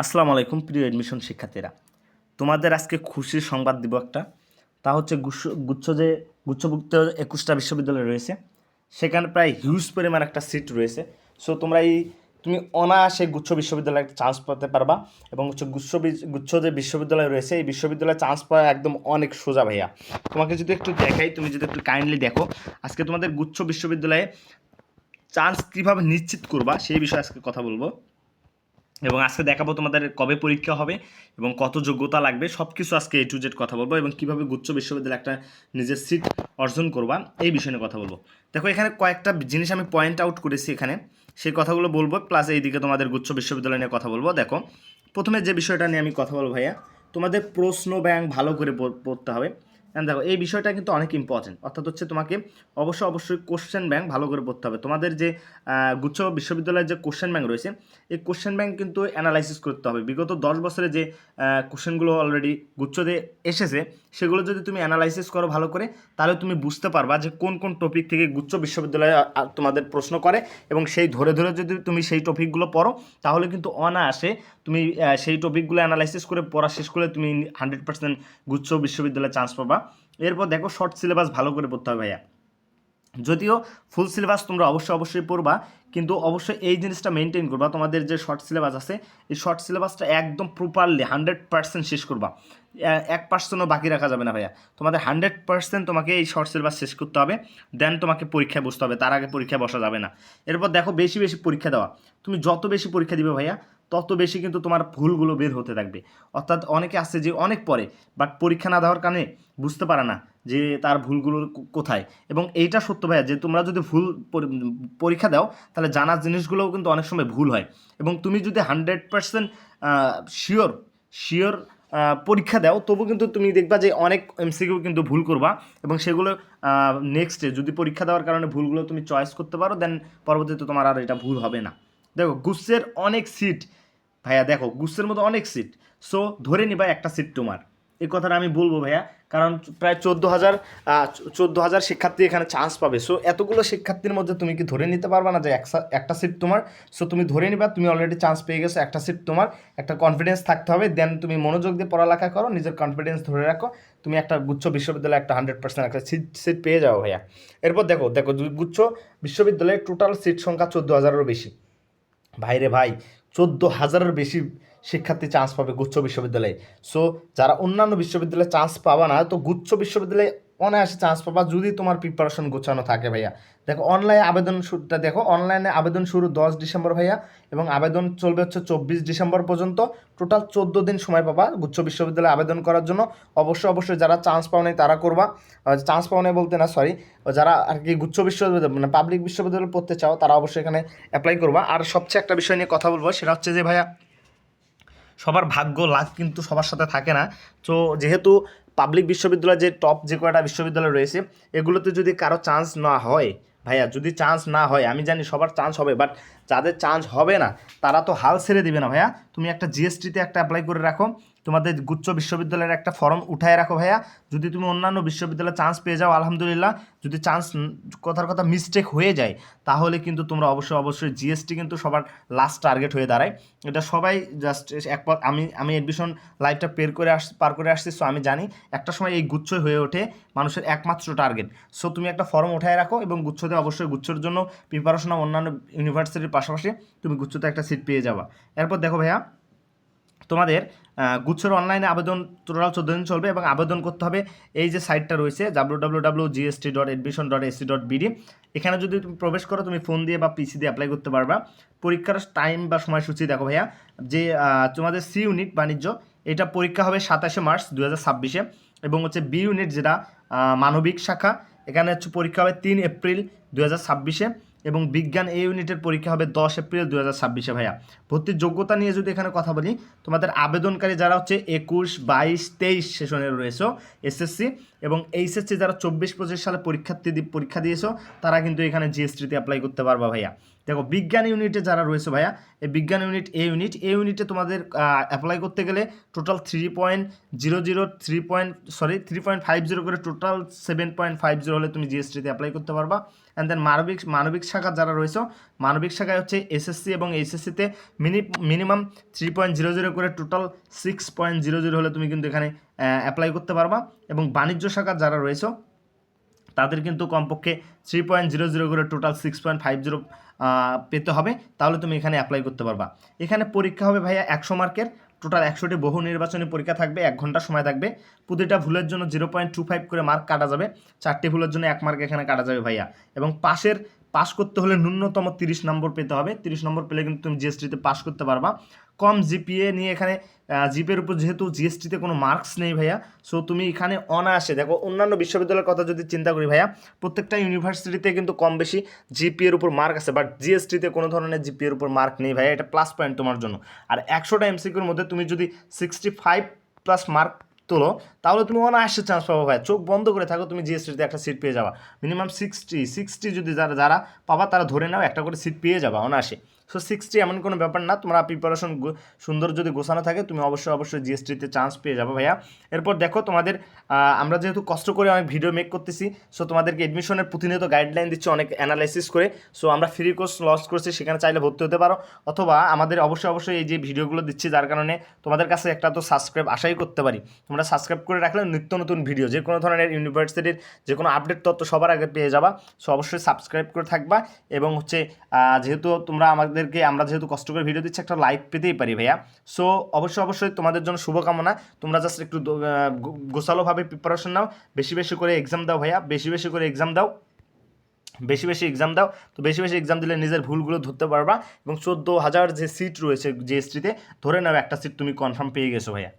আসসালামু আলাইকুম প্রিয় এডমিশন শিক্ষার্থীরা, তোমাদের আজকে খুশির সংবাদ দিব একটা। তা হচ্ছে গুচ্ছভুক্ত 21টা বিশ্ববিদ্যালয় রয়েছে, সেখানে প্রায় হিউজ পরিমাণ একটা সিট রয়েছে। সো তুমি অনায়াসে গুচ্ছ বিশ্ববিদ্যালয়ে একটা চান্স পেতে পারবা। এবং হচ্ছে গুচ্ছ যে বিশ্ববিদ্যালয় রয়েছে, এই বিশ্ববিদ্যালয়ে চান্স পাওয়া একদম অনেক সোজা ভাইয়া। তোমাকে যদি একটু দেখাই, তুমি যদি একটু কাইন্ডলি দেখো, আজকে তোমাদের গুচ্ছ বিশ্ববিদ্যালয়ে চান্স কীভাবে নিশ্চিত করবা সেই বিষয়ে আজকে কথা বলবো। এবং আজকে দেখাবো তোমাদের কবে পরীক্ষা হবে এবং কত যোগ্যতা লাগবে, সব কিছু আজকে A to Z কথা বলবো। এবং কীভাবে গুচ্ছ বিশ্ববিদ্যালয়ে একটা নিজের সিট অর্জন করবা এই বিষয় নিয়ে কথা বলবো। দেখো, এখানে কয়েকটা জিনিস আমি পয়েন্ট আউট করেছি, এখানে সেই কথাগুলো বলবো, প্লাস এইদিকে তোমাদের গুচ্ছ বিশ্ববিদ্যালয় নিয়ে কথা বলবো। দেখো, প্রথমে যে বিষয়টা নিয়ে আমি কথা বলবো ভাইয়া, তোমাদের প্রশ্ন ব্যাংক ভালো করে পড়তে হবে। দেখো, এই বিষয়টা কিন্তু অনেক ইম্পর্টেন্ট, অর্থাৎ হচ্ছে তোমাকে অবশ্যই কোশ্চেন ব্যাংক ভালো করে পড়তে হবে। তোমাদের যে গুচ্ছ বিশ্ববিদ্যালয়ের যে কোশ্চেন ব্যাংক রয়েছে, এই কোশ্চেন ব্যাংক কিন্তু অ্যানালাইসিস করতে হবে। বিগত 10 বছরে যে কোশ্চেনগুলো অলরেডি গুচ্ছতে এসেছে, সেগুলো যদি তুমি অ্যানালাইসিস করো ভালো করে, তাহলে তুমি বুঝতে পারবা যে কোন কোন টপিক থেকে গুচ্ছ বিশ্ববিদ্যালয়ে তোমাদের প্রশ্ন করে। এবং সেই ধরে ধরে যদি তুমি সেই টপিকগুলো পড়ো, তাহলে কিন্তু অনায়াসে তুমি সেই টপিকগুলো অ্যানালাইসিস করে পড়া শেষ করলে তুমি 100% গুচ্ছ বিশ্ববিদ্যালয়ে চান্স পাবা। এরপর দেখো, শর্ট সিলেবাস ভালো করে পড়তে হবে ভাইয়া। যদিও ফুল সিলেবাস তোমরা অবশ্যই পড়বা, কিন্তু অবশ্যই এই জিনিসটা মেনটেন করবা, তোমাদের যে শর্ট সিলেবাস আছে এই শর্ট সিলেবাসটা একদম প্রপারলি 100% শেষ করবা। 1%ও বাকি রাখা যাবে না ভাইয়া। তোমাদের 100% তোমাকে এই শর্ট সিলেবাস শেষ করতে হবে, দেন তোমাকে পরীক্ষায় বসতে হবে, তার আগে পরীক্ষায় বসা যাবে না। এরপর দেখো, বেশি পরীক্ষা দেওয়া। তুমি যত বেশি পরীক্ষা দিবে ভাইয়া, তত বেশি কিন্তু তোমার ভুলগুলো বের হতে থাকবে। অর্থাৎ অনেকে আছে যে অনেক পড়ে, বাট পরীক্ষা না দেওয়ার কারণে বুঝতে পারে না যে তার ভুলগুলো কোথায়। এবং এইটা সত্য ভাইয়া, যে তোমরা যদি ভুল পরীক্ষা দাও, তাহলে জানার জিনিসগুলোও কিন্তু অনেক সময় ভুল হয়। এবং তুমি যদি 100% শিওর পরীক্ষা দাও, তবু কিন্তু তুমি দেখবা যে অনেক এমসিকিউ কিন্তু ভুল করবা। এবং সেগুলো নেক্সটে যদি পরীক্ষা দেওয়ার কারণে ভুলগুলো তুমি চয়েস করতে পারো, দেন পরবর্তীতে তোমার আর এটা ভুল হবে না। দেখো, গুচ্ছের অনেক সিট ভাইয়া, দেখো গুচ্ছের মতো অনেক সিট। সো ধরে নিবা একটা সিট তোমার, এই কথাটা আমি বলবো ভাইয়া। কারণ প্রায় 14,000 শিক্ষার্থী এখানে চান্স পাবে। সো এতগুলো শিক্ষার্থীর মধ্যে তুমি কি ধরে নিতে পারবা না যে একটা সিট তোমার? সো তুমি ধরে নিবা তুমি অলরেডি চান্স পেয়ে গেছো, একটা সিট তোমার। একটা কনফিডেন্স থাকতে হবে, দেন তুমি মনোযোগ দিয়ে পড়ালেখা করো, নিজের কনফিডেন্স ধরে রাখো, তুমি একটা গুচ্ছ বিশ্ববিদ্যালয়ে একটা 100% একটা সিট পেয়ে যাও ভাইয়া। এরপর দেখো দেখো গুচ্ছ বিশ্ববিদ্যালয়ে টোটাল সিট সংখ্যা 14,000-এরও বেশি। ভাইরে ভাই, 14,000-এর বেশি শিক্ষার্থী চান্স পাবে গুচ্ছ বিশ্ববিদ্যালয়ে। সো যারা অন্যান্য বিশ্ববিদ্যালয়ে চান্স পাবা না, তো গুচ্ছ বিশ্ববিদ্যালয়ে অনায়াসে চান্স পাবা যদি তোমার প্রিপারেশন গোছানো থাকে ভাইয়া। দেখো, অনলাইনে আবেদন শুরু 10 ডিসেম্বর ভাইয়া, এবং আবেদন চলবে হচ্ছে 24 ডিসেম্বর পর্যন্ত। টোটাল 14 দিন সময় পাবা গুচ্ছ বিশ্ববিদ্যালয়ে আবেদন করার জন্য। অবশ্যই যারা চান্স পাও নাই তারা করবা। চান্স পাও নাই বলতে না, সরি, যারা আর কি গুচ্ছ বিশ্ববিদ্যালয় মানে পাবলিক বিশ্ববিদ্যালয়ে পড়তে চাও, তারা অবশ্যই এখানে অ্যাপ্লাই করবা। আর সবচেয়ে একটা বিষয় নিয়ে কথা বলবো, সেটা হচ্ছে যে ভাইয়া, সবার ভাগ্য লাক কিন্তু সবার সাথে থাকে না। তো যেহেতু পাবলিক বিশ্ববিদ্যালয় যে টপ যে কয়টা বিশ্ববিদ্যালয় রয়েছে, এগুলোতে যদি কারো চান্স না হয় ভাইয়া, যদি চান্স না হয়, আমি জানি সবার চান্স হবে, বাট যাদের চান্স হবে না তারা তো হাল ছেড়ে দিবে না ভাইয়া। তুমি একটা জিএসটিতে একটা অ্যাপ্লাই করে রাখো, তোমাদের গুচ্ছ বিশ্ববিদ্যালয়ের একটা ফর্ম উঠায় রাখো ভাইয়া। যদি তুমি অন্যান্য বিশ্ববিদ্যালয়ে চান্স পেয়ে যাও আলহামদুলিল্লাহ, যদি চান্স কথার কথা মিস্টেক হয়ে যায়, তাহলে কিন্তু তোমরা অবশ্যই জিএসটি কিন্তু সবার লাস্ট টার্গেট হয়ে দাঁড়ায়। এটা সবাই জাস্ট আমি এডমিশন লাইফটা পার করে আসছি। সো আমি জানি একটা সময় এই গুচ্ছই হয়ে ওঠে মানুষের একমাত্র টার্গেট। সো তুমি একটা ফর্ম উঠায় রাখো, এবং গুচ্ছতে অবশ্যই গুচ্ছর জন্য প্রিপারেশন অন্যান্য ইউনিভার্সিটির পাশাপাশি তুমি গুচ্ছতে একটা সিট পেয়ে যাবা। এরপর দেখো ভাইয়া, তোমাদের গুচ্ছর অনলাইনে আবেদন টোটাল 14 দিন চলবে, এবং আবেদন করতে হবে এই যে সাইটটা রয়েছে www.gst.admission.ac.bd। এখানে যদি তুমি প্রবেশ করো, তুমি ফোন দিয়ে বা পিসি দিয়ে অ্যাপ্লাই করতে পারবা। পরীক্ষার টাইম বা সময়সূচি দেখো ভাইয়া, যে তোমাদের সি ইউনিট বাণিজ্য, এটা পরীক্ষা হবে 27 মার্চ 2026-এ। এবং হচ্ছে বি ইউনিট যেটা মানবিক শাখা, এখানে হচ্ছে পরীক্ষা হবে 3 এপ্রিল 2026-এ। এবং বিজ্ঞান এ ইউনিটের পরীক্ষা হবে 10 এপ্রিল 2026-এ ভাইয়া। ভর্তির যোগ্যতা নিয়ে যদি এখানে কথা বলি, তোমাদের আবেদনকারী যারা হচ্ছে 21, 22, 23 সেশনের রয়েছে এসএসসি, এবং এইচএসসি যারা 24-25 সালে পরীক্ষা দিয়েছো তারা কিন্তু এখানে জিএসটিতে অ্যাপ্লাই করতে পারবা ভাইয়া। দেখো বিজ্ঞান ইউনিটে যারা রয়েছে ভাইয়া, এই বিজ্ঞান ইউনিট এ ইউনিটে তোমাদের অ্যাপ্লাই করতে গেলে টোটাল 3.50 করে টোটাল 7.50 হলে তুমি জিএসটিতে অ্যাপ্লাই করতে পারবা। অ্যান্ড দেন মানবিক শাখা যারা রয়েছে, মানবিক শাখায় হচ্ছে এসএসসি এবং এইচএসসিতে মিনিমাম 3.00 করে টোটাল 6.00 হলে তুমি কিন্তু এখানে অ্যাপ্লাই করতে পারবা। এবং বাণিজ্য শাখা যারা রয়েছে তাদের কিন্তু কমপক্ষে 3.00 করে টোটাল 6.50 পেতে হবে, তাহলে তুমি এখানে অ্যাপ্লাই করতে পারবা। এখানে পরীক্ষা হবে ভাইয়া 100 মার্কের, টোটাল 100টি বহু নির্বাচনী পরীক্ষা থাকবে, 1 ঘন্টা সময় থাকবে। প্রতিটা ভুলের জন্য 0.25 করে মার্ক কাটা যাবে, 4টি ভুলের জন্য 1 মার্ক এখানে কাটা যাবে ভাইয়া। এবং পাস করতে হলে ন্যূনতম 30 নম্বর পেতে হবে, 30 নম্বর পেলে কিন্তু তুমি জিএসটিতে পাস করতে পারবা। কম জিপিএ নিয়ে এখানে জিপিএর উপর যেহেতু জিএসটিতে কোনো মার্কস নেই ভাইয়া, সো তুমি এখানে অনায়াসে, দেখো অন্যান্য বিশ্ববিদ্যালয়ের কথা যদি চিন্তা করি ভাইয়া, প্রত্যেকটা ইউনিভার্সিটিতে কিন্তু কম বেশি জিপিএর উপর মার্ক আছে, বাট জিএসটিতে কোনো ধরনের জিপিএর উপর মার্ক নেই ভাইয়া, এটা প্লাস পয়েন্ট তোমার জন্য। আর 100টা এমসিকিউর মধ্যে তুমি যদি 65+ মার্ক তোলো তাহলে তুমি অনায়াসে চান্স পাবো ভাই, চোখ বন্ধ করে থাকো তুমি জিএসটিতে একটা সিট পেয়ে যাবা। মিনিমাম 60 যদি যারা পাবা তারা ধরে নাও একটা করে সিট পেয়ে যাবা অনায়াসে। সো 60 এমন কোনো ব্যাপার না, তোমরা প্রিপারেশন সুন্দর যদি গোছানো থাকে তুমি অবশ্যই জিএসটিতে চান্স পেয়ে যাবে ভাইয়া। এরপর দেখো তোমাদের আমরা যেহেতু কষ্ট করে অনেক ভিডিও মেক করতেছি, সো তোমাদেরকে এডমিশনের প্রতিনিয়ত গাইডলাইন দিচ্ছি অনেক অ্যানালাইসিস করে। সো আমরা ফ্রি কোর্স লঞ্চ করছি, সেখানে চাইলে ভর্তি হতে পারো, অথবা আমাদের অবশ্যই এই যে ভিডিওগুলো দিচ্ছি যার কারণে তোমাদের কাছে একটা তো সাবস্ক্রাইব আশাই করতে পারি, তোমরা সাবস্ক্রাইব করে রাখলে নিত্য নতুন ভিডিও যে কোনো ধরনের ইউনিভার্সিটির যে কোনো আপডেট তথ্য সবার আগে পেয়ে যাবা। সো অবশ্যই সাবস্ক্রাইব করে থাকবা। এবং হচ্ছে যেহেতু আমরা যেহেতু কষ্ট করে ভিডিও দিচ্ছি, একটা লাইক পেতেই পারি ভাইয়া। সো অবশ্যই তোমাদের জন্য শুভকামনা, তোমরা জাস্ট একটু গোছালোভাবে প্রিপারেশন নাও, বেশি করে এক্সাম দাও ভাইয়া, বেশি করে এক্সাম দাও, বেশি এক্সাম দাও। তো বেশি এক্সাম দিলে নিজের ভুলগুলো ধরতে পারবা। এবং 14,000 যে সিট রয়েছে জিএসটিতে, ধরে নাও একটা সিট তুমি কনফার্ম পেয়ে গেছো ভাইয়া।